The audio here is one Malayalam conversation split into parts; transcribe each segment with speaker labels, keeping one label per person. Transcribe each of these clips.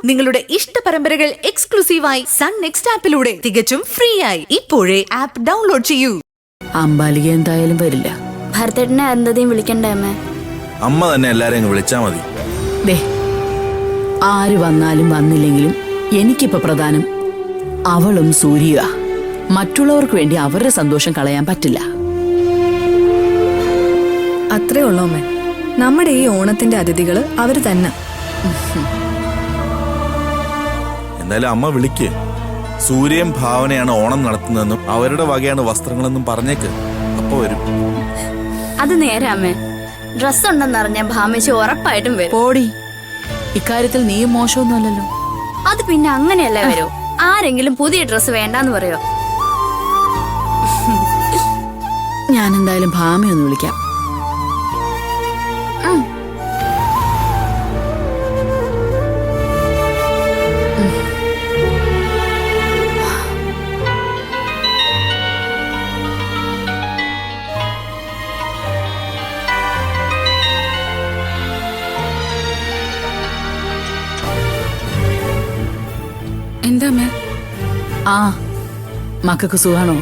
Speaker 1: നിങ്ങളുടെ ഇഷ്ട പരമ്പരകൾ എക്സ്ക്ലൂസീവായി സൺ നെക്സ്റ്റ് ആപ്പിലൂടെ തികച്ചും ഫ്രീ ആയി ഇപ്പോഴേ ആപ്പ് ഡൗൺലോഡ് ചെയ്യൂ.
Speaker 2: അമ്പാലിക എന്തായാലും വരില്ല.
Speaker 3: ഭരതേട്ടനെ അരുന്ധതിയും വിളിക്കണ്ടേ അമ്മ?
Speaker 4: അമ്മ തന്നെ എല്ലാരെയും വിളിച്ചാ മതി.
Speaker 2: ദേ, ആര് വന്നാലും വന്നില്ലെങ്കിലും എനിക്കിപ്പോ പ്രധാനം അവളും സൂര്യ. മറ്റുള്ളവർക്ക് വേണ്ടി അവരുടെ സന്തോഷം കളയാൻ പറ്റില്ല.
Speaker 5: അത്രേ ഉള്ളൂ അമ്മേ. നമ്മുടെ ഈ ഓണത്തിന്റെ അതിഥികള് അവര് തന്നെ.
Speaker 4: എന്തായാലും അമ്മ വിളിക്ക്. സൂര്യയും ഭാവനയാണ് ഓണം നടത്തുന്നതെന്നും അവരുടെ വകയാണ് വസ്ത്രങ്ങളെന്നും പറഞ്ഞേക്ക്. അപ്പൊ വരും.
Speaker 3: അത് നേരെ അമ്മേ. ഡ്രസ് ഉണ്ടെന്നറിഞ്ഞ ഭാമിച്ച് ഉറപ്പായിട്ടും വരും.
Speaker 2: പോടി, ഇക്കാര്യത്തിൽ നീയും മോശമൊന്നുമല്ലല്ലോ.
Speaker 3: അത് പിന്നെ അങ്ങനെയല്ലേ വരൂ. ആരെങ്കിലും പുതിയ ഡ്രസ് വേണ്ടാന്ന് പറയോ?
Speaker 2: ഞാൻ എന്തായാലും ഭാമയൊന്ന് വിളിക്കാം.
Speaker 5: എന്താ അമ്മേ?
Speaker 2: ആ, മക്കൾക്ക് സുഖാണോ?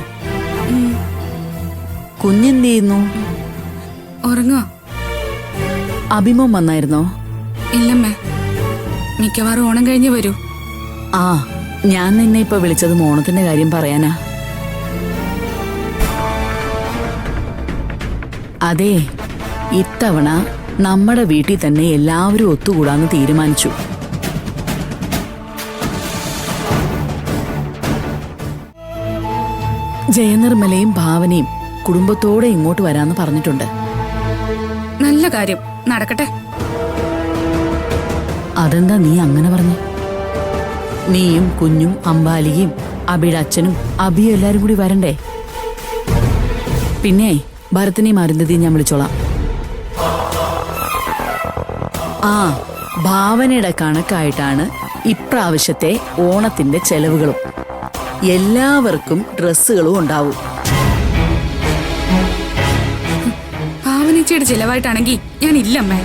Speaker 2: കുഞ്ഞെന്ത് ചെയ്യുന്നു?
Speaker 5: ഉറങ്ങോ?
Speaker 2: അഭിമോൻ വന്നായിരുന്നോ?
Speaker 5: ഇല്ലമ്മേ, മിക്കവാറും ഓണം കഴിഞ്ഞ് വരൂ.
Speaker 2: ആ, ഞാൻ നിന്നെ ഇപ്പൊ വിളിച്ചത് ഓണത്തിന്റെ കാര്യം പറയാനാ. അതെ, ഇത്തവണ നമ്മുടെ വീട്ടിൽ തന്നെ എല്ലാവരും ഒത്തുകൂടാന്ന് തീരുമാനിച്ചു. ജയനിർമ്മലയും ഭാവനയും കുടുംബത്തോടെ ഇങ്ങോട്ട് വരാന്ന് പറഞ്ഞിട്ടുണ്ട്.
Speaker 5: നല്ല കാര്യം, നടക്കട്ടെ.
Speaker 2: അതെന്താ നീ അങ്ങനെ പറഞ്ഞു? നീയും കുഞ്ഞും അമ്പാലികയും അബിയുടെ അച്ഛനും അബിയും എല്ലാരും കൂടി വരണ്ടേ? പിന്നെ ഭരതനെയും അരുന്ധതിയും ഞാൻ വിളിച്ചോളാം. ആ, ഭാവനയുടെ കണക്കായിട്ടാണ് ഇപ്രാവശ്യത്തെ ഓണത്തിന്റെ ചെലവുകളും. എല്ലാവർക്കും ഡ്രസ്സുകളും ഉണ്ടാവും.
Speaker 5: ഭാവനച്ചയുടെ ചിലവായിട്ടാണെങ്കി ഞാൻ ഇല്ലമ്മേ.